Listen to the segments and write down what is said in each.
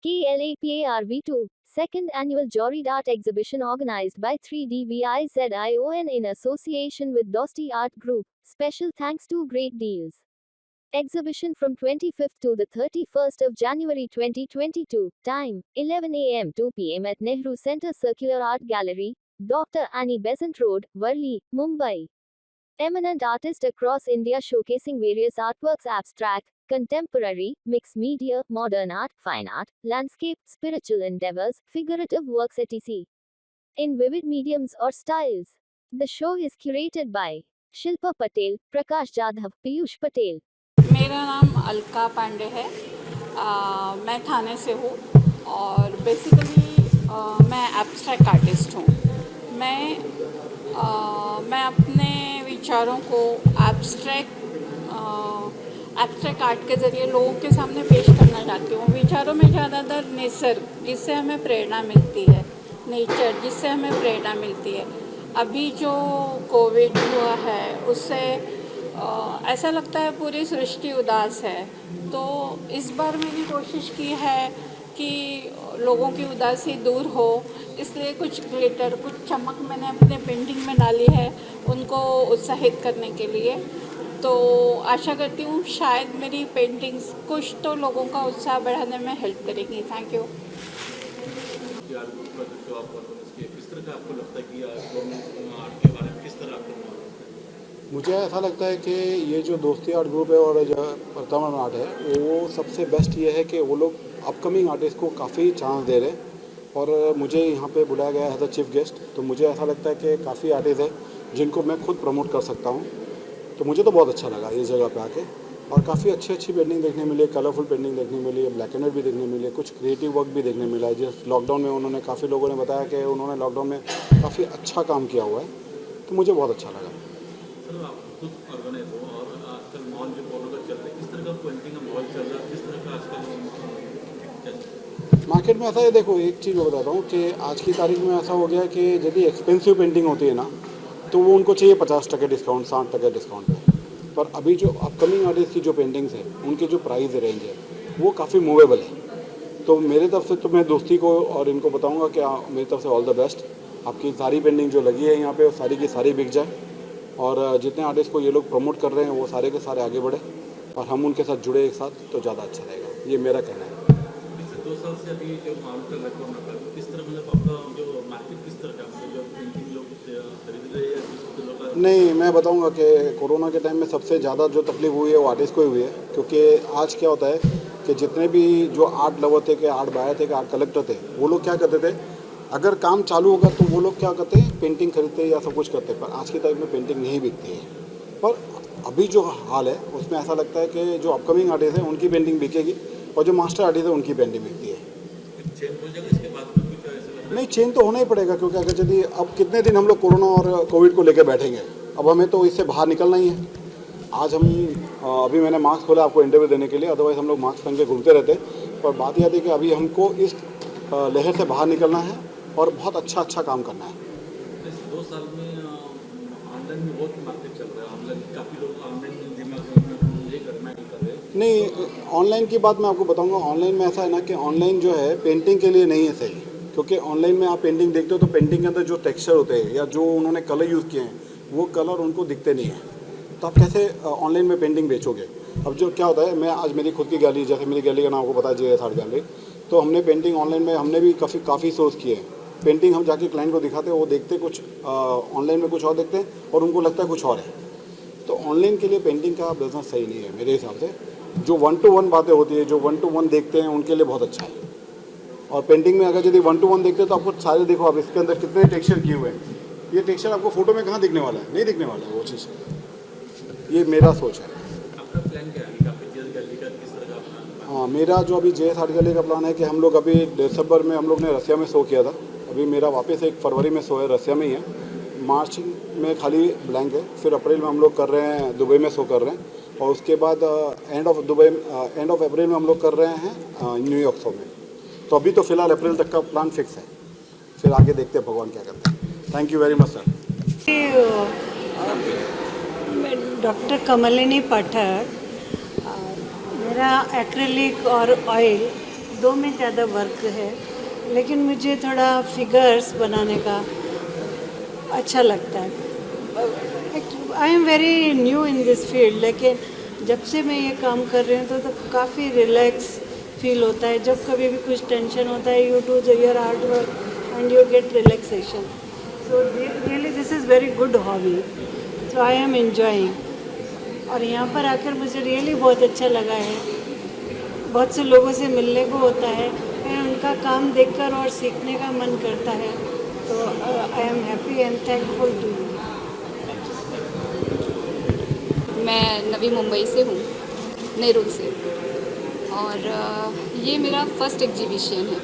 KLAPARV2, second annual Joried Art Exhibition organized by 3DVIZION in association with Dosti Art Group. Special thanks to Great Deals. Exhibition from 25th to the 31st of January 2022. Time, 11 a.m. 2 p.m. at Nehru Center Circular Art Gallery, Dr. Annie Besant Road, Worli, Mumbai. Eminent artists across India showcasing various artworks: abstract, contemporary, mixed media, modern art, fine art, landscape, spiritual endeavors, figurative works etc. in vivid mediums or styles. The show is curated by Shilpa Patel, Prakash Jadhav, Piyush Patel. मेरा नाम अलका पांडे है। मैं थाने से हूँ और basically मैं abstract artist हूँ। मैं अपने विचारों को एब्स्ट्रैक्ट आर्ट के ज़रिए लोगों के सामने पेश करना चाहती हूँ। विचारों में ज़्यादातर निसर्ग, जिससे हमें प्रेरणा मिलती है, नेचर जिससे हमें प्रेरणा मिलती है। अभी जो कोविड हुआ है उससे ऐसा लगता है पूरी सृष्टि उदास है, तो इस बार मैंने कोशिश की है कि लोगों की उदासी दूर हो, इसलिए कुछ ग्लिटर, कुछ चमक मैंने अपने पेंटिंग में डाली है उनको उत्साहित करने के लिए। तो आशा करती हूँ शायद मेरी पेंटिंग्स कुछ तो लोगों का उत्साह बढ़ाने में हेल्प करेंगी। Thank you. मुझे ऐसा लगता है कि ये जो दोस्ती आर्ट ग्रुप है और जो वर्तमान आर्ट है वो सबसे बेस्ट ये है कि वो लोग अपकमिंग आर्टिस्ट को काफ़ी चांस दे रहे हैं और मुझे यहाँ पे बुलाया गया है एज अ चीफ गेस्ट। तो मुझे ऐसा लगता है कि काफ़ी आर्टिस्ट है जिनको मैं खुद प्रमोट कर सकता हूँ। तो मुझे तो बहुत अच्छा लगा इस जगह पे आके और काफ़ी अच्छी पेंटिंग देखने मिली, कलरफुल पेंटिंग देखने मिली, ब्लैक एंड वाइट भी देखने मिले, कुछ क्रिएटिव वर्क भी देखने मिला है। जिस लॉकडाउन में उन्होंने काफ़ी लोगों ने बताया कि उन्होंने लॉकडाउन में काफ़ी अच्छा काम किया हुआ है, तो मुझे बहुत अच्छा लगा। मार्केट में ऐसा है, देखो एक चीज़ मैं बताता हूँ कि आज की तारीख में ऐसा हो गया कि यदि एक्सपेंसिव पेंटिंग होती है ना तो वो उनको चाहिए 50% डिस्काउंट, 60% डिस्काउंट पे। पर अभी जो अपकमिंग आर्टिस्ट की जो पेंटिंग्स है उनके जो प्राइस रेंज है वो काफ़ी मूवेबल है। तो मेरे तरफ से तो मैं दोस्ती को और इनको बताऊँगा कि मेरी तरफ से ऑल द बेस्ट। आपकी सारी पेंटिंग जो लगी है यहाँ पे सारी की सारी बिक जाए और जितने आर्टिस्ट को ये लोग प्रमोट कर रहे हैं वो सारे के सारे आगे बढ़े और हम उनके साथ जुड़े एक साथ, तो ज़्यादा अच्छा रहेगा। ये मेरा कहना है। 2 साल से अभी जो माहौल चल रहा है किस तरह, मतलब आपका जो मार्केट किस तरह का, जो पेंटिंग लोग खरीद रहे हैं? नहीं, मैं बताऊंगा कि कोरोना के टाइम में सबसे ज़्यादा जो तकलीफ हुई है वो आर्टिस्ट को ही हुई है, क्योंकि आज क्या होता है कि जितने भी जो आर्ट लवर थे, कि आर्ट बायर थे, कि आर्ट कलेक्टर थे, वो लोग क्या करते थे, अगर काम चालू होगा तो वो लोग क्या करते हैं, पेंटिंग खरीदते या सब कुछ करते। पर आज की तारीख में पेंटिंग नहीं बिकती है। पर अभी जो हाल है उसमें ऐसा लगता है कि जो अपकमिंग आर्टिस्ट हैं उनकी पेंटिंग बिकेगी और जो मास्टर आर्टिस्ट है उनकी पेंटिंग बिकती है। नहीं, चेंज तो होना ही पड़ेगा, क्योंकि अगर यदि अब कितने दिन हम लोग कोरोना और कोविड को लेकर बैठेंगे, अब हमें तो इससे बाहर निकलना ही है। आज हम अभी मैंने मास्क खोला आपको इंटरव्यू देने के लिए, अदरवाइज़ हम लोग मास्क पहन के घूमते रहते। पर बात यह थी कि अभी हमको इस लहर से बाहर निकलना है और बहुत अच्छा काम करना है। 2 साल में ऑनलाइन में बहुत मार्केट चल रहा है, ऑनलाइन काफ़ी लोग ऑनलाइन करना ही कर रहे हैं। नहीं, ऑनलाइन की बात मैं आपको बताऊंगा। ऑनलाइन में ऐसा है ना कि ऑनलाइन जो है पेंटिंग के लिए नहीं है सही, क्योंकि ऑनलाइन में आप पेंटिंग देखते हो तो पेंटिंग के अंदर जो टेक्सचर होते हैं या जो उन्होंने कलर यूज़ किए हैं वो कलर उनको दिखते नहीं हैं। तो आप कैसे ऑनलाइन में पेंटिंग बेचोगे? अब जो क्या होता है, मैं आज मेरी खुद की गैलरी, जैसे मेरी गैलरी का नाम आपको पता है JS आर्ट गैलरी, तो हमने पेंटिंग ऑनलाइन में हमने भी काफ़ी सोर्स किए हैं। पेंटिंग हम जाके क्लाइंट को दिखाते हैं, वो देखते कुछ ऑनलाइन में कुछ और देखते हैं और उनको लगता है कुछ और है। तो ऑनलाइन के लिए पेंटिंग का बिज़नेस सही नहीं है मेरे हिसाब से। जो 1 to 1 बातें होती है, जो 1 to 1 देखते हैं उनके लिए बहुत अच्छा है। और पेंटिंग में अगर यदि 1 to 1 देखते हैं तो आपको सारे, देखो आप इसके अंदर कितने टेक्सचर किए हुए हैं, ये टेक्सचर आपको फोटो में कहाँ दिखने वाला है? नहीं दिखने वाला है वो चीज़। ये मेरा सोच है। आपका प्लान क्या है गैलरी का, किस तरह का? हाँ, मेरा जो अभी JS आर्ट गैलरी का प्लान है कि हम लोग अभी दिसंबर में हम लोग ने रसिया में शो किया था, अभी मेरा वापस एक फरवरी में शो है, रसिया में ही है। मार्च में खाली ब्लैंक है, फिर अप्रैल में हम लोग कर रहे हैं, दुबई में शो कर रहे हैं, और उसके बाद एंड ऑफ अप्रैल में हम लोग कर रहे हैं न्यूयॉर्क शो में। तो अभी तो फिलहाल अप्रैल तक का प्लान फिक्स है, फिर आगे देखते हैं भगवान क्या करते हैं। Thank you very much sir. Doctor Kamalini Pathak. मेरा एक्रिलिक और ऑयल दो में ज़्यादा वर्क है, लेकिन मुझे थोड़ा फिगर्स बनाने का अच्छा लगता है। आई am very new in this field, लेकिन जब से मैं ये काम कर रही हूँ तो काफ़ी रिलैक्स फील होता है। जब कभी भी कुछ टेंशन होता है, you do your hard work and you get relaxation. So really this is very good hobby, so I am enjoying. और यहाँ पर आकर मुझे रियली बहुत अच्छा लगा है। बहुत से लोगों से मिलने को होता है, फिर उनका काम देखकर और सीखने का मन करता है, तो I am happy and thankful to you. मैं नवी मुंबई से हूँ, नेरुल से, और ये मेरा फर्स्ट एग्जीबिशन है।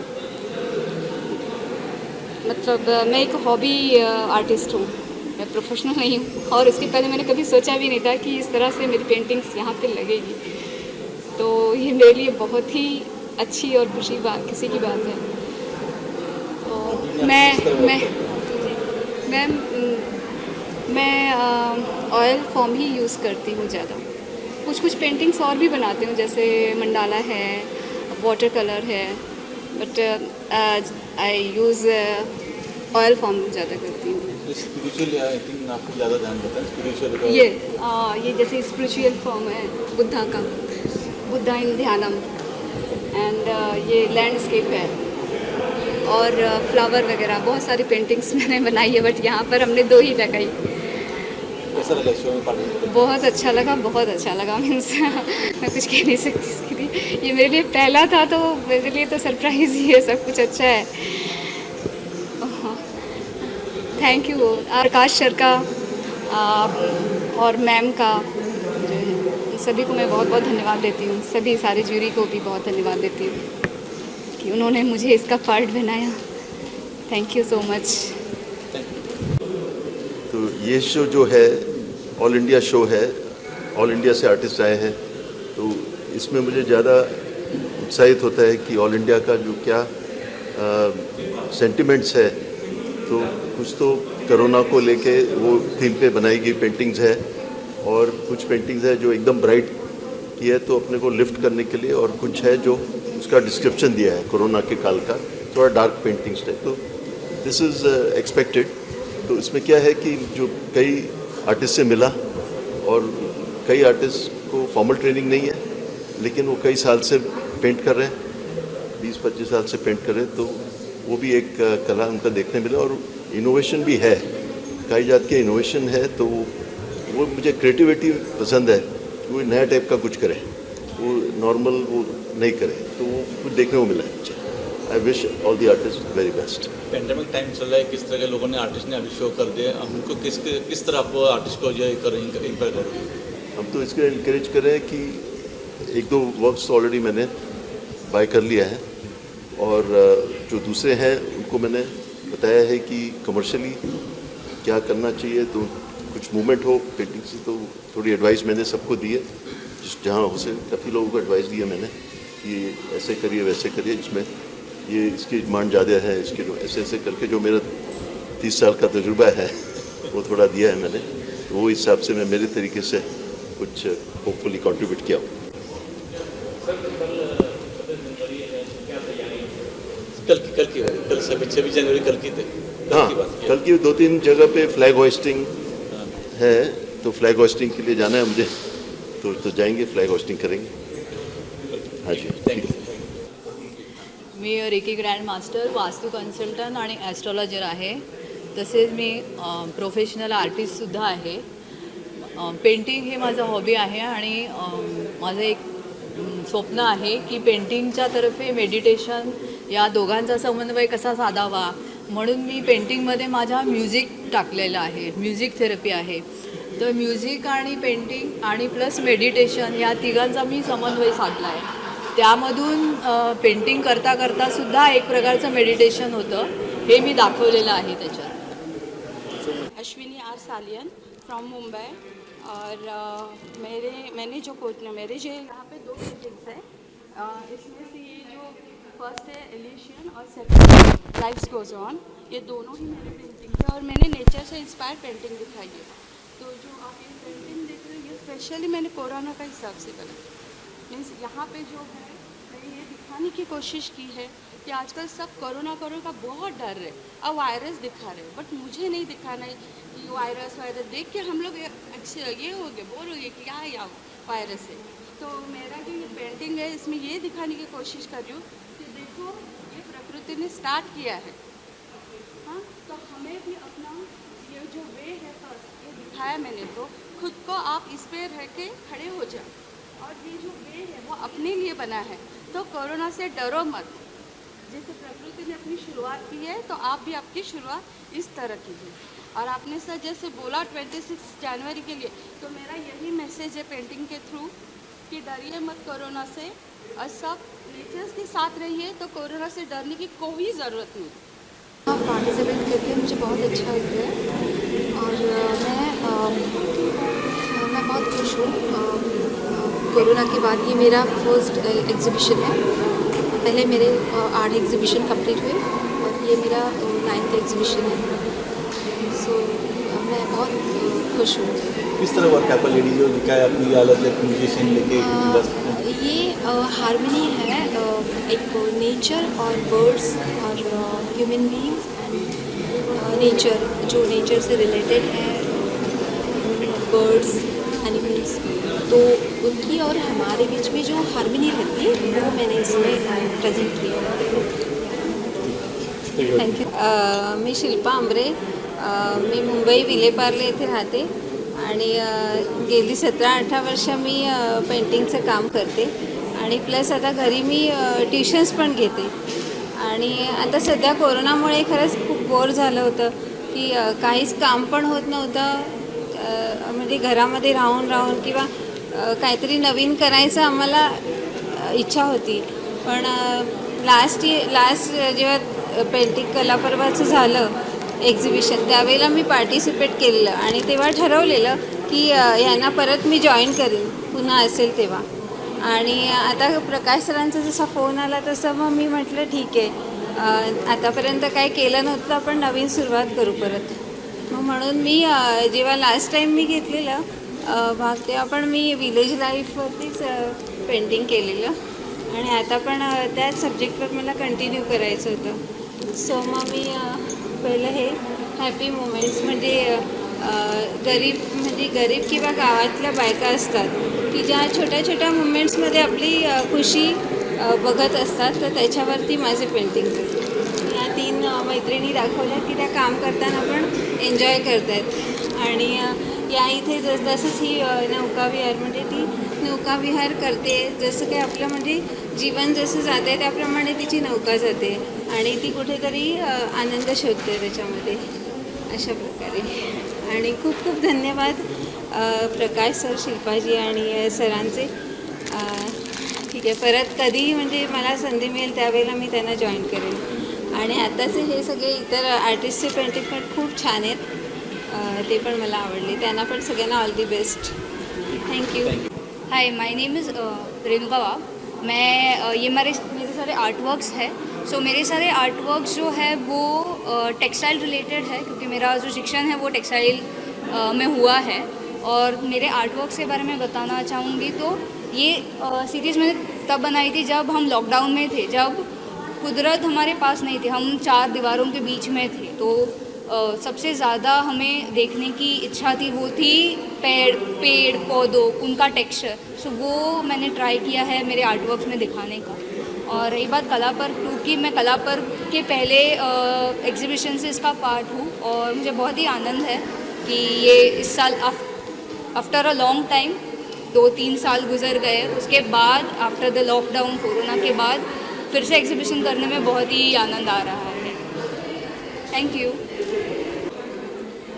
मतलब मैं एक हॉबी आर्टिस्ट हूँ, मैं प्रोफेशनल नहीं हूँ, और इसके पहले मैंने कभी सोचा भी नहीं था कि इस तरह से मेरी पेंटिंग्स यहाँ पे लगेगी। तो ये मेरे लिए बहुत ही अच्छी और खुशी की बात है। तो मैं ऑयल फॉर्म ही यूज़ करती हूँ ज़्यादा। कुछ पेंटिंग्स और भी बनाती हूँ, जैसे मंडाला है, वाटर कलर है, but I use oil form ज़्यादा करती हूँ। स्पिरिचुअल आई थिंक आपको ज़्यादा ध्यान देता है स्पिरिचुअल। ये जैसे स्पिरिचुअल फॉर्म है बुद्धा का, बुद्धा इन ध्यानम, एंड ये लैंडस्केप है, और फ्लावर वगैरह बहुत सारी पेंटिंग्स मैंने बनाई है, बट यहाँ पर हमने 2 ही लगाई। कैसा लगा शो में पार्टिसिपेट? बहुत अच्छा लगा मीन्स मैं कुछ कह नहीं सकती इसके लिए। ये मेरे लिए पहला था, तो मेरे लिए तो सरप्राइज़ ही है, सब कुछ अच्छा है। थैंक यू प्रकाश सर का और मैम का, सभी को मैं बहुत बहुत धन्यवाद देती हूँ। सभी सारे जूरी को भी बहुत धन्यवाद देती हूँ कि उन्होंने मुझे इसका पार्ट बनाया। Thank you so much. तो ये शो जो है ऑल इंडिया शो है, ऑल इंडिया से आर्टिस्ट आए हैं, तो इसमें मुझे ज़्यादा उत्साहित होता है कि ऑल इंडिया का जो क्या सेंटिमेंट्स है, तो कुछ तो कोरोना को लेके वो थीम पे बनाई गई पेंटिंग्स है, और कुछ पेंटिंग्स है जो एकदम ब्राइट की है तो अपने को लिफ्ट करने के लिए, और कुछ है जो उसका डिस्क्रिप्शन दिया है कोरोना के काल का, थोड़ा डार्क पेंटिंग्स है। तो दिस इज़ एक्सपेक्टेड। तो इसमें क्या है कि जो कई आर्टिस्ट से मिला, और कई आर्टिस्ट को फॉर्मल ट्रेनिंग नहीं है, लेकिन वो कई साल से पेंट कर रहे हैं, 20-25 साल से पेंट कर रहे हैं, तो वो भी एक कला उनका देखने मिला। और इनोवेशन भी है, कई जात के इनोवेशन है, तो वो मुझे क्रिएटिविटी पसंद है, वो नया टाइप का कुछ करे, वो नॉर्मल वो नहीं करे, तो वो कुछ देखने को मिला है मुझे। I wish all the artist very best. Pandemic time चल रहा है, किस तरह के लोगों ने आर्टिस्ट ने अभी शो कर दिए, हमको किस तरह आप आर्टिस्ट को जो इंस्पायर करोगे? हम तो इसके इनक्रेज करें कि 1-2 वर्क्स ऑलरेडी मैंने बाय कर लिया है, और जो दूसरे हैं उनको मैंने बताया है कि कमर्शियली क्या करना चाहिए, तो कुछ मूवमेंट हो पेंटिंग से, तो थोड़ी एडवाइस मैंने सबको दी है, जहाँ हो से काफ़ी लोगों को एडवाइस दी है मैंने कि ऐसे करिए वैसे करिए, जिसमें ये इसकी डिमांड ज़्यादा है, इसके जो ऐसे करके जो मेरा 30 साल का तजुर्बा है वो थोड़ा दिया है मैंने, तो वो हिसाब से मैं मेरे तरीके से कुछ होपफुली कंट्रीब्यूट किया हूँ। कल 26 जनवरी कल की थे। हाँ, कल की 2-3 जगह पे फ्लैग होइस्टिंग है, तो फ्लैग होइस्टिंग के लिए जाना है मुझे, तो जाएंगे, फ्लैग होइस्टिंग करेंगे। हाँ जी, थैंक यू। मी Reiki grand master, Vastu consultant आणि ॲस्ट्रॉलॉजर आहे. तसेच मी प्रोफेशनल आर्टिस्टसुद्धा आहे. पेंटिंग हे माझं हॉबी आहे, आणि माझं एक स्वप्न आहे की पेंटिंगच्या तर्फे मेडिटेशन या दोघांचा समन्वय कसा साधावा, म्हणून मी पेंटिंगमध्ये माझा म्युझिक टाकलेलं आहे, म्युझिक थेरपी आहे. तर म्युझिक आणि पेंटिंग आणि प्लस मेडिटेशन या तिघांचा मी समन्वय साधला आहे. त्यामधून पेंटिंग करता करता सुद्धा एक प्रकारचं मेडिटेशन होतं, हे मी दाखवलेलं आहे त्याच्यात. अश्विनी आर सालियन फ्रॉम मुंबई, और मैंने जो मेरे जो यहाँ पे 2 पेंटिंग्स हैं, इसमें से ये जो फर्स्ट है एलिशियन और सेकंड लाइफ्स गोज ऑन, ये दोनों ही मेरी पेंटिंग है, और मैंने नेचर से इंस्पायर पेंटिंग दिखाई है। तो जो आप ये पेंटिंग देख रहे हो, ये स्पेशली मैंने कोरोना का हिसाब से बना, मीन्स यहाँ पे जो है मैं ये दिखाना दिखाने की कोशिश की है कि आजकल सब कोरोना का बहुत डर है, अब वायरस दिखा रहे हैं, बट मुझे नहीं दिखाना है कि वायरस देख के हम लोग ये हो गए, बोर हो गए कि क्या है या वायरस है। तो मेरा जो ये पेंटिंग है इसमें ये दिखाने की कोशिश कर रही हूँ कि देखो ये प्रकृति ने स्टार्ट किया है, हाँ, तो हमें भी अपना ये जो वे है फर्स्ट ये दिखाया मैंने, तो खुद को आप इस पे रह के खड़े हो जाओ, और ये जो वे है वो अपने लिए बना है, तो कोरोना से डरो मत। जैसे प्रकृति ने अपनी शुरुआत की है तो आप भी आपकी शुरुआत इस तरह कीजिए। और आपने सर जैसे बोला 26 जनवरी के लिए, तो मेरा यही मैसेज है पेंटिंग के थ्रू कि डरिए मत कोरोना से, और सब नेचर्स के साथ रहिए, तो कोरोना से डरने की कोई ज़रूरत नहीं। पार्टिसिपेट करके मुझे बहुत अच्छा लगता है, और मैं बहुत खुश हूँ। कोरोना के बाद ये मेरा फर्स्ट एग्ज़िबिशन है। पहले मेरे 8 एग्ज़िबिशन कंप्लीट हुए और ये मेरा 9th एग्ज़िबिशन है। सो मैं बहुत खुश हूँ। किस तरह वर्क है लेडी जो दिखाया अपनी अलग अलग म्यूजिशियन लेके बस ये हारमोनी है, एक नेचर और बर्ड्स और ह्यूमन बीइंग्स एंड नेचर, जो नेचर से रिलेटेड है, बर्ड्स, एनिमल्स, तो उनकी और हमारे बीच में जो हारमोनी रहती है वो मैंने इसमें प्रेजेंट किया। Thank you. मी शिल्पा आंबरे, मी मुंबई विलेपार्ले येथे राहते आणि गेली 17-18 वर्ष मी पेंटिंगचं काम करते, आणि प्लस आता घरी मी ट्युशन्स पण घेते। आणि आता सध्या कोरोनामुळे खरंच खूप बोर झालं होतं की काहीच काम पण होत नव्हतं, म्हणजे घरामध्ये राहून किंवा काहीतरी नवीन करायचं आम्हाला इच्छा होती। पण लास्ट जेव्हा पेंटिंग कलापर्वाचं झालं एक्झिबिशन, त्यावेळेला मी पार्टिसिपेट केलेलं आणि तेव्हा ठरवलेलं की यांना परत मी जॉईन करेन पुन्हा असेल तेव्हा। आणि आता प्रकाश सरांचा जसा फोन आला तसं मग मी म्हटलं ठीक आहे, आतापर्यंत काय केलं नव्हतं, आपण नवीन सुरुवात करू परत। मग म्हणून मी जेव्हा लास्ट टाईम मी घेतलेलं भाग, तेव्हा पण मी विलेज लाईफवरतीच पेंटिंग केलेलं, आणि आता पण त्याच सब्जेक्टवर मला कंटिन्यू करायचं होतं। सो मग मी पहिलं हे हॅपी मोमेंट्स, म्हणजे गरीब किंवा गावातल्या बायका असतात की ज्या छोट्या छोट्या मुमेंट्समध्ये आपली खुशी बघत असतात, तर त्याच्यावरती माझे पेंटिंग आहेत। या 3 मैत्रिणी दाखवल्या की त्या काम करताना पण एन्जॉय करत आहेत, आणि या इथे जसंच ही नौकाविहार, म्हणजे ती नौकाविहार करते, जसं काही आपलं म्हणजे जीवन जसं जाते त्याप्रमाणे तिची नौका जाते, आणि ती कुठेतरी आनंद शोधते त्याच्यामध्ये, अशा प्रकारे। आणि खूप खूप धन्यवाद प्रकाश सर, शिल्पाजी आणि सरांचे। ठीक आहे, परत कधी म्हणजे मला संधी मिळेल त्यावेळेला मी त्यांना जॉईन करेन। आणि आताचे हे सगळे इतर आर्टिस्टचे पेंटिंग पण खूप छान आहेत, ते पण मला आवडले, त्यांना पण सगळ्यांना all the best. Thank you. Hi, my name is Renuka Wagh. मैं ये मेरे सारे आर्ट वर्क्स है। सो मेरे सारे आर्ट वर्क्स जो है वो टेक्सटाइल रिलेटेड है, क्योंकि मेरा जो शिक्षण है वो टेक्सटाइल में हुआ है। और मेरे आर्ट वर्क्स के बारे में बताना चाहूँगी तो ये सीरीज़ मैंने तब बनाई थी जब हम लॉकडाउन में थे, जब कुदरत हमारे पास नहीं थी, हम 4 दीवारों के बीच में थे। तो सबसे ज़्यादा हमें देखने की इच्छा थी वो थी पेड़ पौधों, उनका टेक्सचर। सो वो मैंने ट्राई किया है मेरे आर्ट वर्क्स में दिखाने का। और रही बात कला पर्व, क्योंकि मैं कला पर्व के पहले एग्जीबिशन से इसका पार्ट हूँ, और मुझे बहुत ही आनंद है कि ये इस साल आफ्टर अ लॉन्ग टाइम 2-3 साल गुजर गए, उसके बाद आफ्टर द लॉकडाउन कोरोना के बाद फिर से एग्जीबिशन करने में बहुत ही आनंद आ रहा है। Thank you.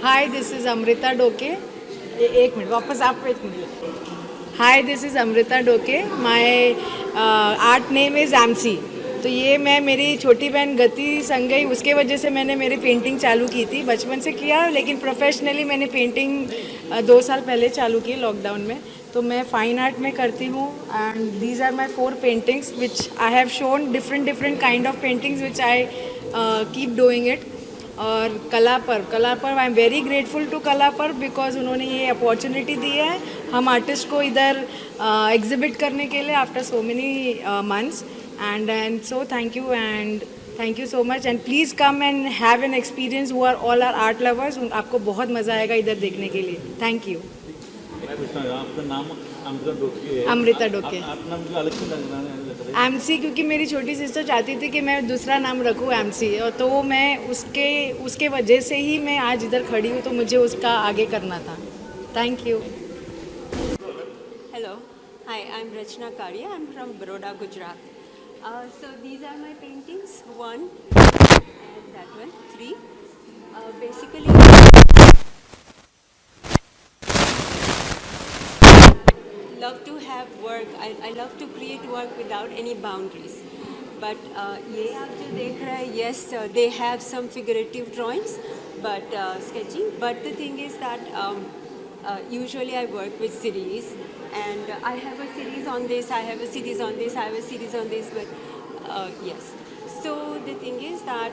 Hi, this is Amrita Doke. एक मिनट, वापस आप एक minute. Hi, this is Amrita Doke. My art name is MC. तो ये मैं मेरी छोटी बहन गति संग गई, उसके वजह से मैंने मेरी पेंटिंग चालू की थी। बचपन से किया, लेकिन प्रोफेशनली मैंने पेंटिंग 2 साल पहले चालू की लॉकडाउन में। तो मैं फ़ाइन आर्ट में करती हूँ, and these are my 4 paintings which I have shown different kind of paintings which I keep doing it. और Kala Parv I am very grateful to Kala Parv, because उन्होंने ये अपॉर्चुनिटी दी है हम आर्टिस्ट को इधर एग्जिबिट करने के लिए after so many months. and so thank you and thank you so much and please come and have an experience who are all our art lovers. आपको बहुत मज़ा आएगा इधर देखने के लिए. Thank you. मैं पूछना चाहता हूँ, आपका नाम अमृता डोके है. अमृता डोके. आप नाम जो अलग से लग रहा है. एमसी क्योंकि मेरी छोटी सिस्टर चाहती थी कि मैं दूसरा नाम रखूँ एमसी, और तो मैं उसके वजह से ही मैं आज इधर खड़ी हूँ, तो मुझे उसका आगे करना था. Thank you. Hello, hi, I'm Rachna Karia. I'm from Baroda, Gujarat. So these are my paintings, 1 and that one, 3. Basically, love to have work. I love to create work without any boundaries. But ये आप जो देख रहे हैं, yes, they have some figurative drawings, but sketching. But the thing is that usually I work with series, and I have a series on this, I have a series on this, I have a series on this. But yes. So the thing is that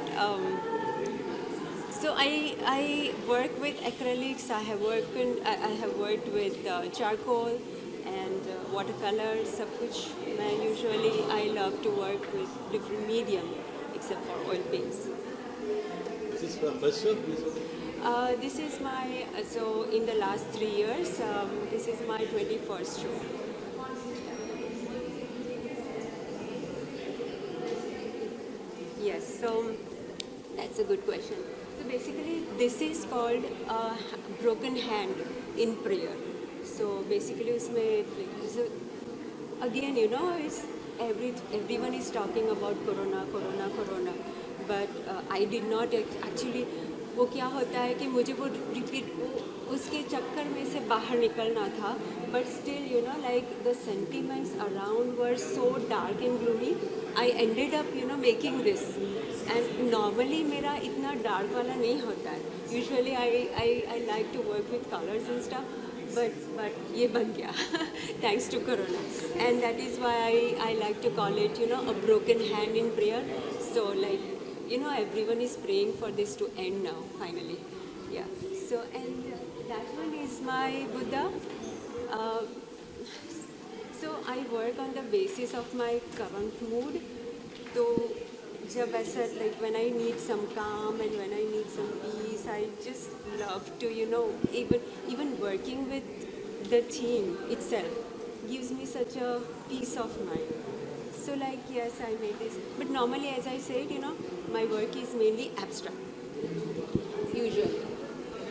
so I work with acrylics. I have worked with charcoal and watercolors, सब कुछ. मैं usually I love to work with different medium except for oil paints. This is for first show. This is my so in the last 3 years, this is my 21st show. Yes, so that's a good question. So basically, this is called broken hand in prayer. So basically, so again, you know, it's everyone is talking about corona, but I did not actually. वो क्या होता है कि मुझे वो repeat उसके चक्कर में से बाहर निकलना था, but still you know like the sentiments around were so dark and gloomy. I ended up you know making this, and normally मेरा इतना डार्क वाला नहीं होता है. Usually I like to work with colours and stuff, but ये बन गया thanks to corona, and that is why I like to call it, you know, a broken hand in prayer. So like, you know, everyone is praying for this to end now finally. Yeah, so and that one is my Buddha. So I work on the basis of my current mood. तो जब ऐसा like when I need some calm and when I need some peace, I just love to, you know, even working with the theme itself gives me such a peace of mind. So like, yes, I made this, but normally, as I said, you know, my work is mainly abstract, usually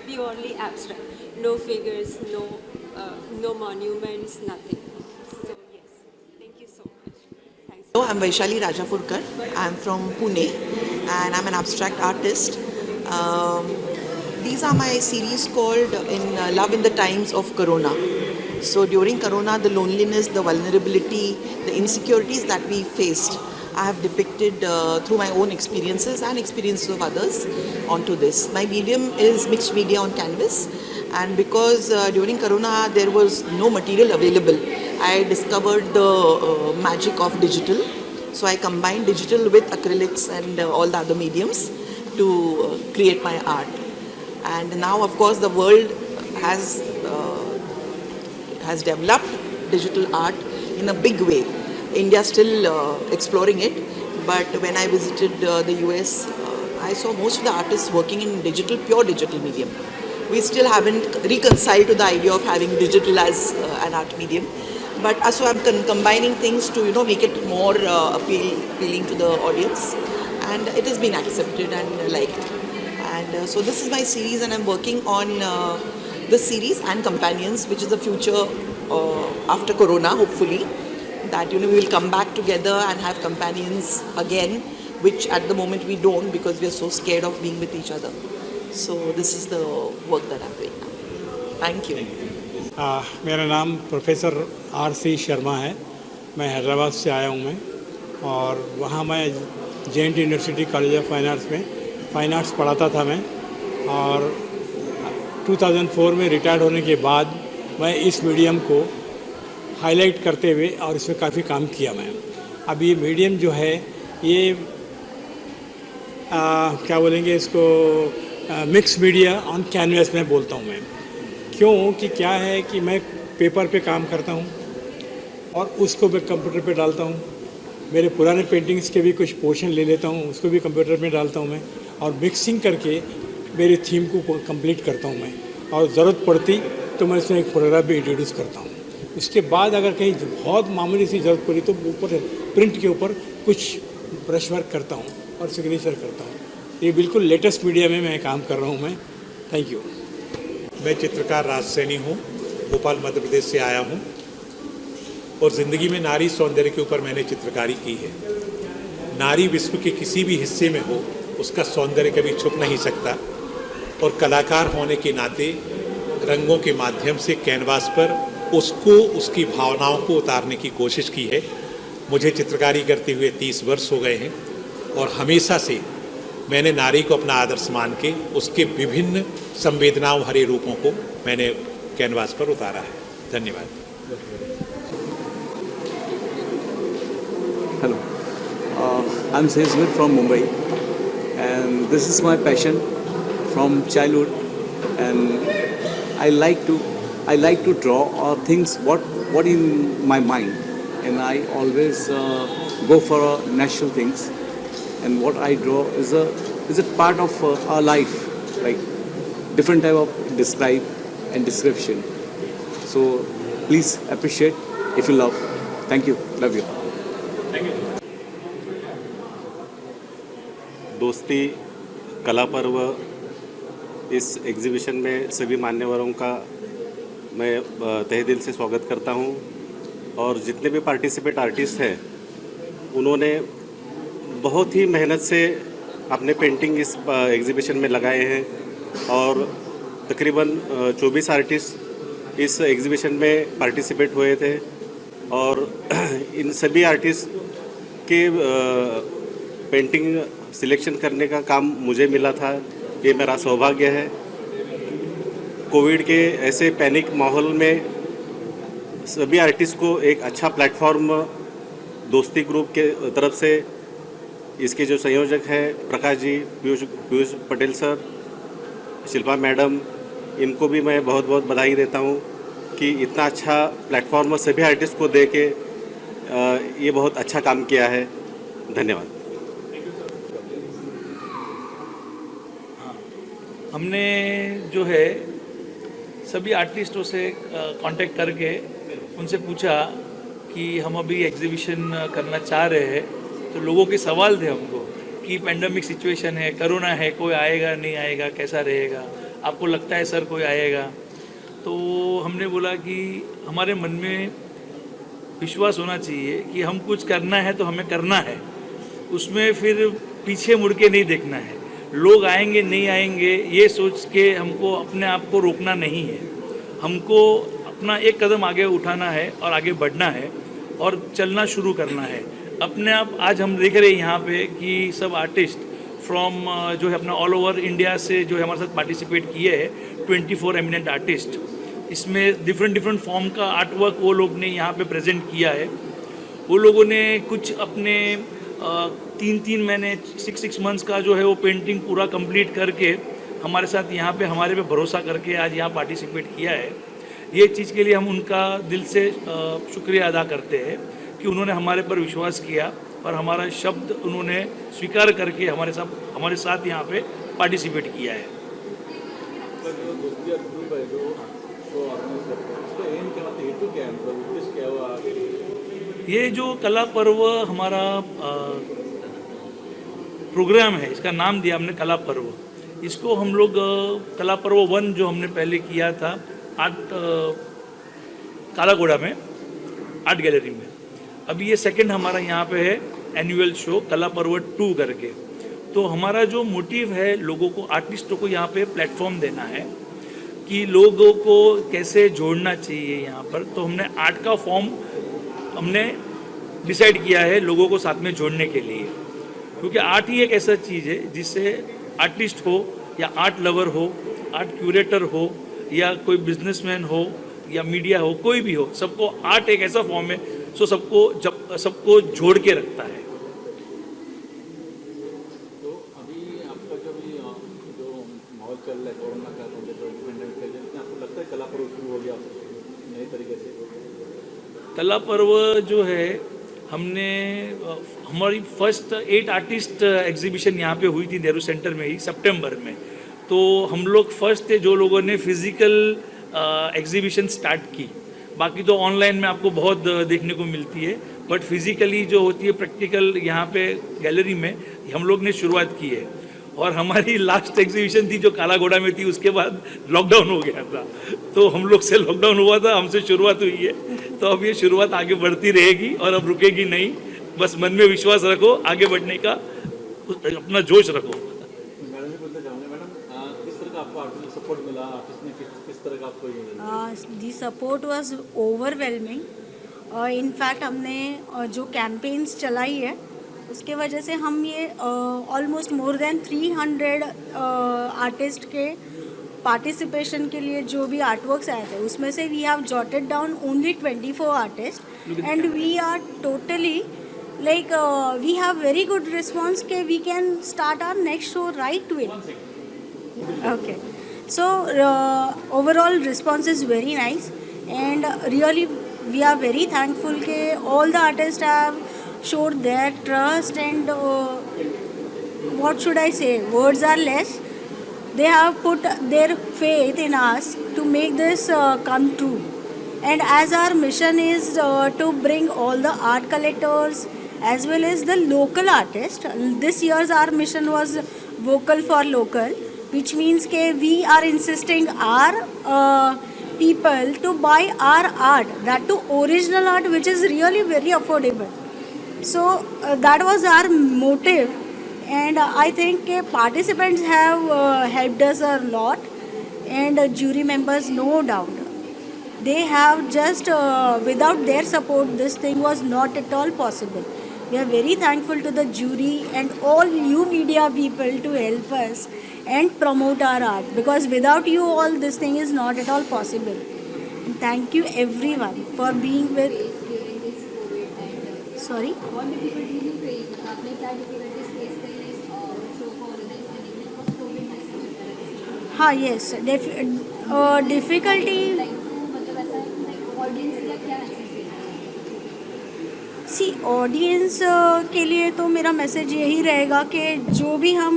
purely abstract, no figures, no monuments, nothing. So yes, thank you so much. Thanks. Hello, I'm Vaishali Rajapurkar. I'm from Pune and I'm an abstract artist. These are my series called Love in the Times of Corona. So during Corona, the loneliness, the vulnerability, the insecurities that we faced, I have depicted through my own experiences and experiences of others onto this. My medium is mixed media on canvas, and because during Corona there was no material available, I discovered the magic of digital. So I combined digital with acrylics and all the other mediums to create my art. And now, of course, the world has developed digital art in a big way. India is still exploring it, but when I visited the US, I saw most of the artists working in pure digital medium. We still haven't reconciled to the idea of having digital as an art medium, but so I'm combining things to, you know, make it more appealing to the audience, and it has been accepted and liked. And so this is my series, and I'm working on the series and companions, which is the future after Corona, hopefully, that, you know, we will come back together and have companions again, which at the moment we don't because we are so scared of being with each other. So this is the work that I'm doing now. Thank you. मेरा नाम professor RC Sharma है. मैं हैदराबाद से आया हूँ मैं, और वहाँ मैं JNT university college of fine arts में फाइन आर्ट्स पढ़ाता था मैं, और 2004 में रिटायर्ड होने के बाद मैं इस मीडियम को हाईलाइट करते हुए और इसमें काफ़ी काम किया मैं. अब ये मीडियम जो है ये क्या बोलेंगे इसको, मिक्स मीडिया ऑन कैनवस में बोलता हूँ मैं. क्यों कि क्या है कि मैं पेपर पे काम करता हूँ और उसको मैं कंप्यूटर पे डालता हूँ, मेरे पुराने पेंटिंग्स के भी कुछ पोर्शन ले लेता हूँ, उसको भी कंप्यूटर में डालता हूँ मैं, और मिक्सिंग करके मेरे थीम को कंप्लीट करता हूँ मैं, और ज़रूरत पड़ती तो मैं इसमें एक फोटोग्राफ भी इंट्रोड्यूस करता हूँ। उसके बाद अगर कहीं बहुत मामूली सी ज़रूरत पड़ी तो ऊपर प्रिंट के ऊपर कुछ ब्रश वर्क करता हूँ और सिग्नेचर करता हूँ। ये बिल्कुल लेटेस्ट मीडिया में मैं काम कर रहा हूँ मैं। Thank you. मैं चित्रकार राज सैनी हूँ, भोपाल मध्य प्रदेश से आया हूँ, और ज़िंदगी में नारी सौंदर्य के ऊपर मैंने चित्रकारी की है। नारी विश्व के किसी भी हिस्से में हो, उसका सौंदर्य कभी छुप नहीं सकता, और कलाकार होने के नाते रंगों के माध्यम से कैनवास पर उसको, उसकी भावनाओं को उतारने की कोशिश की है। मुझे चित्रकारी करते हुए 30 वर्ष हो गए हैं, और हमेशा से मैंने नारी को अपना आदर्श मान के उसके विभिन्न संवेदनाओं भरे रूपों को मैंने कैनवास पर उतारा है। धन्यवाद। Hello, I'm Sejmir from Mumbai, and this is my passion from childhood, and I like to draw things what in my mind, and I always go for natural things, and what I draw is a part of our life, like different type of describe and description. So please appreciate if you love. Thank you. Love you. दोस्ती कला पर्व, इस exhibition में सभी मान्यवरों का मैं तहे दिल से स्वागत करता हूं, और जितने भी पार्टिसिपेट आर्टिस्ट हैं उन्होंने बहुत ही मेहनत से अपने पेंटिंग इस एग्ज़िबिशन में लगाए हैं, और तकरीबन 24 आर्टिस्ट इस एग्ज़िबिशन में पार्टिसिपेट हुए थे, और इन सभी आर्टिस्ट के पेंटिंग सिलेक्शन करने का काम मुझे मिला था। ये मेरा सौभाग्य है। कोविड के ऐसे पैनिक माहौल में सभी आर्टिस्ट को एक अच्छा प्लेटफॉर्म दोस्ती ग्रुप के तरफ से, इसके जो संयोजक हैं प्रकाश जी, पीयूष पटेल सर, शिल्पा मैडम, इनको भी मैं बहुत बहुत बधाई देता हूँ कि इतना अच्छा प्लेटफॉर्म सभी आर्टिस्ट को दे के ये बहुत अच्छा काम किया है। धन्यवाद। हमने जो है सभी आर्टिस्टों से कांटेक्ट करके उनसे पूछा कि हम अभी एग्जीबिशन करना चाह रहे हैं, तो लोगों के सवाल थे हमको कि पेंडेमिक सिचुएशन है, कोरोना है, कोई आएगा नहीं आएगा, कैसा रहेगा, आपको लगता है सर कोई आएगा? तो हमने बोला कि हमारे मन में विश्वास होना चाहिए कि हम कुछ करना है तो हमें करना है, उसमें फिर पीछे मुड़ के नहीं देखना है। लोग आएंगे नहीं आएंगे ये सोच के हमको अपने आप को रोकना नहीं है, हमको अपना एक कदम आगे उठाना है और आगे बढ़ना है और चलना शुरू करना है अपने आप। आज हम देख रहे हैं यहाँ पे कि सब आर्टिस्ट फ्रॉम जो है अपना ऑल ओवर इंडिया से जो है हमारे साथ पार्टिसिपेट किए हैं 24 एमिनेंट आर्टिस्ट। इसमें डिफरेंट फॉर्म का आर्ट वर्क वो लोग ने यहाँ पे प्रेजेंट किया है। वो लोगों ने कुछ अपने 3 महीने 6 मंथ्स का जो है वो पेंटिंग पूरा कंप्लीट करके हमारे साथ यहाँ पे हमारे पे भरोसा करके आज यहाँ पार्टिसिपेट किया है। ये चीज़ के लिए हम उनका दिल से शुक्रिया अदा करते हैं कि उन्होंने हमारे पर विश्वास किया और हमारा शब्द उन्होंने स्वीकार करके हमारे साथ यहाँ पे पार्टिसिपेट किया है। ये जो कला पर्व हमारा प्रोग्राम है, इसका नाम दिया हमने कला पर्व। इसको हम लोग कला पर्व 1 जो हमने पहले किया था कालाघोड़ा में आर्ट गैलरी में, अभी ये सेकंड हमारा यहाँ पे है एनुअल शो कला पर्व 2 करके। तो हमारा जो मोटिव है लोगों को, आर्टिस्टों को यहाँ पे प्लेटफॉर्म देना है कि लोगों को कैसे जोड़ना चाहिए यहाँ पर। तो हमने आर्ट का फॉर्म हमने डिसाइड किया है लोगों को साथ में जोड़ने के लिए, क्योंकि आर्ट ही एक ऐसा चीज़ है जिससे आर्टिस्ट हो या आर्ट लवर हो, आर्ट क्यूरेटर हो या कोई बिजनेसमैन हो या मीडिया हो, कोई भी हो, सबको आर्ट एक ऐसा फॉर्म है जो सबको जोड़ के रखता है। तो अभी आपका जो माहौल चल रहा है कोरोना का, आपको लगता है कला पर्व शुरू हो गया नए तरीके से? कला पर्व जो है हमने हमारी फर्स्ट 8 आर्टिस्ट एग्जीबिशन यहाँ पे हुई थी नेहरू सेंटर में ही सितंबर में। तो हम लोग फर्स्ट थे जो लोगों ने फिज़िकल एग्जीबिशन स्टार्ट की। बाकी तो ऑनलाइन में आपको बहुत देखने को मिलती है, बट फिज़िकली जो होती है प्रैक्टिकल यहाँ पे गैलरी में हम लोग ने शुरुआत की है। और हमारी लास्ट एग्जीबिशन थी जो काला घोड़ा में थी, उसके बाद लॉकडाउन हो गया था। तो हम लोग से लॉकडाउन हुआ था, हमसे शुरुआत हुई है। तो अब ये शुरुआत आगे बढ़ती रहेगी और अब रुकेगी नहीं। बस मन में विश्वास रखो, आगे बढ़ने का अपना जोश रखो। मैडम बोलते जाऊँगे, मैडम किस तरह का आपको आर्टिस्ट सपोर्ट मिला, आर्टिस्ट ने किस तरह का आपको ये मिला? The support was overwhelming. In fact हमने जो कैंपेन्स चलाई है उसके वजह से हम ये ऑलमोस्ट मोर देन 300 आर्टिस्ट के पार्टिसिपेशन के लिए जो भी आर्टवर्क्स आए थे उसमें से we have jotted down only 24 artist and we are totally like we have very good response ke we can start our next show right away. Okay, so overall response is very nice and really we are very thankful ke all the artists have showed their trust and what should I say, words are less. They have put their faith in us to make this come true, and as our mission is to bring all the art collectors as well as the local artists. This year's our mission was vocal for local, which means ke we are insisting our people to buy our art, that to original art which is really very affordable. So that was our motive, and I think participants have helped us a lot, and jury members no doubt they have just without their support this thing was not at all possible. We are very thankful to the jury and all you media people to help us and promote our art, because without you all this thing is not at all possible. And thank you everyone for being with. Sorry? What difficulties you face? आपने क्या difficulties face करी इस show को organize करने के लिए? COVID में? हाँ, yes. Difficulty. मतलब ऐसा audience का क्या message? सी ऑडियंस के लिए तो मेरा मैसेज यही रहेगा कि जो भी हम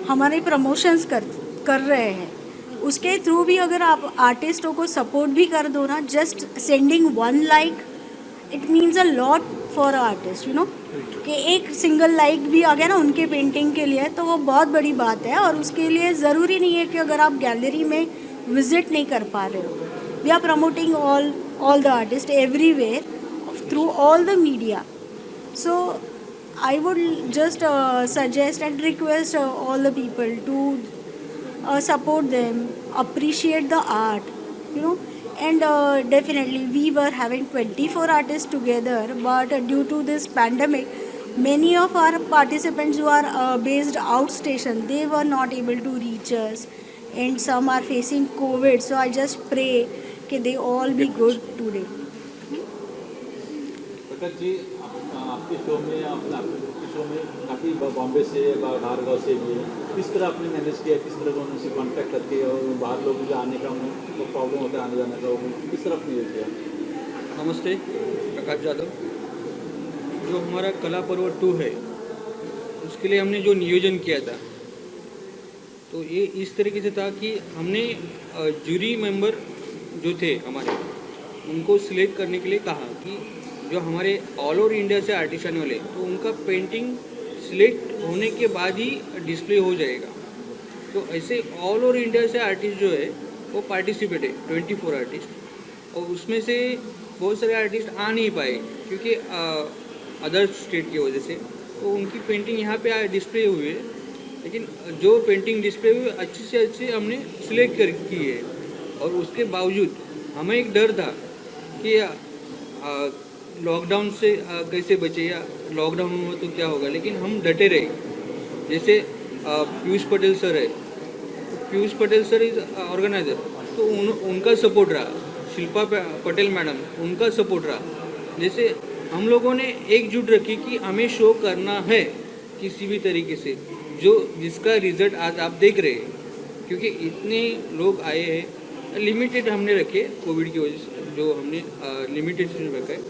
हमारे प्रमोशंस कर रहे हैं उसके थ्रू भी अगर आप आर्टिस्टों को सपोर्ट भी कर दो ना, just sending 1 like it means a lot for artist, you know, कि एक सिंगल लाइक भी आ गया ना उनके पेंटिंग के लिए तो वो बहुत बड़ी बात है। और उसके लिए ज़रूरी नहीं है कि अगर आप गैलरी में विज़िट नहीं कर पा रहे हो, we are promoting all the artist everywhere through all the media. So I would just suggest and request all the people to support them, appreciate the art, you know. And definitely we were having 24 artists together, but due to this pandemic many of our participants who are based out station, they were not able to reach us, and some are facing COVID. So I just pray that they all be good today. Prakash ji, आपके show में आपके show में काफ़ी बॉम्बे से बाहर गाँव से भी है, किस तरह आपने मैनेज किया, किस तरह उनसे कांटेक्ट करके और बाहर लोगों के आने का उनको प्रॉब्लम होता है आने जाने का, किस तरह आपने ये किया? नमस्ते, प्रकाश यादव। जो हमारा कला पर्व 2 है उसके लिए हमने जो नियोजन किया था तो ये इस तरीके से था कि हमने जूरी मेंबर जो थे हमारे उनको सिलेक्ट करने के लिए कहा कि जो हमारे ऑल ओवर इंडिया से आर्टिस्ट आने वाले तो उनका पेंटिंग सिलेक्ट होने के बाद ही डिस्प्ले हो जाएगा। तो ऐसे ऑल ओवर इंडिया से आर्टिस्ट जो है वो पार्टिसिपेट है 24 आर्टिस्ट, और उसमें से बहुत सारे आर्टिस्ट आ नहीं पाए क्योंकि अदर स्टेट की वजह से, तो उनकी पेंटिंग यहाँ पे डिस्प्ले हुई है। लेकिन जो पेंटिंग डिस्प्ले हुई अच्छी से अच्छी हमने सिलेक्ट कर की है, और उसके बावजूद हमें एक डर था कि लॉकडाउन से कैसे बचे या लॉकडाउन हुआ तो क्या होगा, लेकिन हम डटे रहे। जैसे पीयूष पटेल सर है, Piyush Patel sir is organiser, तो उनका सपोर्ट रहा, शिल्पा पटेल मैडम उनका सपोर्ट रहा। जैसे हम लोगों ने एकजुट रखी कि हमें शो करना है किसी भी तरीके से, जो जिसका रिजल्ट आज आप देख रहे हैं, क्योंकि इतने लोग आए हैं। लिमिटेड हमने रखे कोविड की वजह से, जो हमने लिमिटेड रखा है,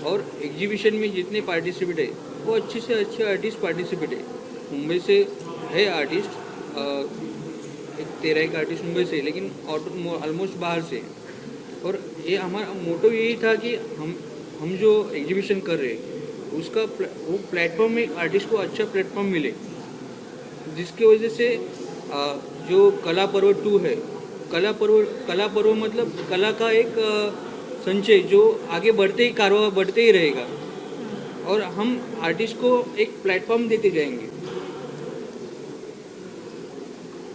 और एग्जीबिशन में जितने पार्टिसिपेट है वो अच्छे से अच्छे आर्टिस्ट पार्टिसिपेट है। मुंबई से है आर्टिस्ट, एक 13 आर्टिस्ट मुंबई से, लेकिन ऑलमोस्ट बाहर से। और ये हमारा मोटो यही था कि हम जो एग्जीबिशन कर रहे हैं उसका वो प्लेटफॉर्म में आर्टिस्ट को अच्छा प्लेटफॉर्म मिले, जिसकी वजह से जो कला पर्व 2 है, कला पर्व मतलब कला का एक संचय जो आगे बढ़ते ही रहेगा और हम आर्टिस्ट को एक प्लेटफॉर्म देते जाएंगे।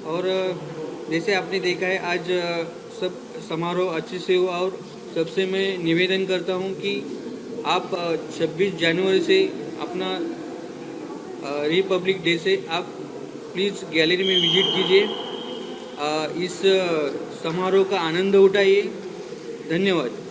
और जैसे आपने देखा है आज सब समारोह अच्छे से हुआ और सबसे मैं निवेदन करता हूं कि आप 26 जनवरी से अपना रिपब्लिक डे से आप प्लीज़ गैलरी में विजिट कीजिए, इस समारोह का आनंद उठाइए। धन्यवाद।